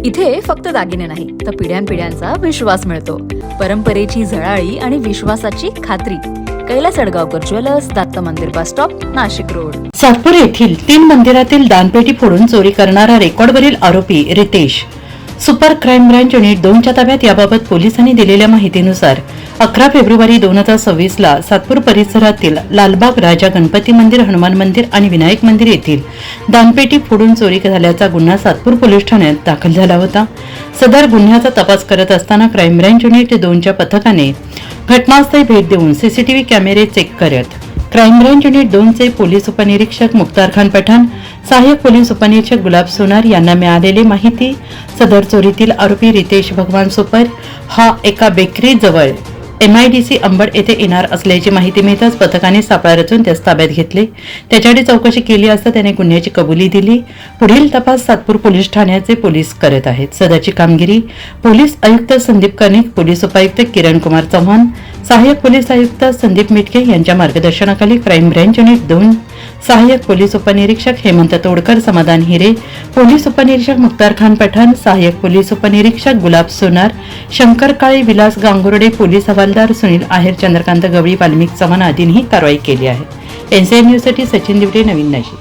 इथे फक्त दागिने नाही तर पिढ्यानपिढ्यांचा विश्वास मिळतो. परंपरेची झळाळी आणि विश्वासाची खात्री. Kailas अडगावकर jewellers, Datta Mandir bus stop, Nashik road. Satpur येथील 3 मंदिरातील दानपेटी फोडून चोरी करणारा रेकॉर्डवरील आरोपी रितेश सुपर क्राईम ब्रांच युनिट 2च्या ताब्यात. याबाबत पोलिसांनी दिलेल्या माहितीनुसार 11 फेब्रुवारी 2026 ला सातपूर परिसरातील लालबाग राजा गणपती मंदिर, हनुमान मंदिर आणि विनायक मंदिर येथील दानपेटी फोडून चोरी झाल्याचा गुन्हा सातपूर पोलीस ठाण्यात दाखल झाला होता. सदर गुन्ह्याचा तपास करत असताना क्राईम ब्रांच युनिट 2च्या पथकाने घटनास्थळी भेट देऊन सीसीटीव्ही कॅमेरे चेक करत क्राईम ब्रांच युनिट 2चे पोलीस उपनिरीक्षक मुख्तार खान पठाण, सहाय्यक पोलीस उपनिरीक्षक गुलाब सोनार यांना मिळालेली माहिती, सदर चोरीतील आरोपी रितेश भगवान सुपर हा एका बेकरी जवळ MIDC अंबड येथे येणार असल्याची माहिती मिळताच पथकाने सापळा रचून त्यास ताब्यात घेतले. त्याच्याकडे चौकशी केली असता त्याने गुन्ह्याची कबुली दिली. पुढील तपास सातपूर पोलीस ठाण्याचे पोलीस करत आहेत. सदरची कामगिरी पोलीस आयुक्त संदीप कर्णिक, पोलीस उपायुक्त किरण कुमार चव्हाण, सहाय्यक पोलीस आयुक्त संदीप मिटके यांच्या मार्गदर्शनाखाली क्राईम ब्रांच युनिट 2, सहाय्यक पोलीस उपनिरीक्षक हेमंत तोडकर, समाधान हिरे, पोलीस उपनिरीक्षक मुख्तार खान पठाण, सहाय्यक पोलीस उपनिरीक्षक गुलाब सोनार, शंकर काळे, विलास गांगुर्डे, पोलीस हवालदार सुनील आहेर, चंद्रकांत गवळी, वाल्मिक चव्हाण आदींनी कारवाई केली आहे. NCN न्यूजसाठी सचिन दिवटे, नवीन नाशिक.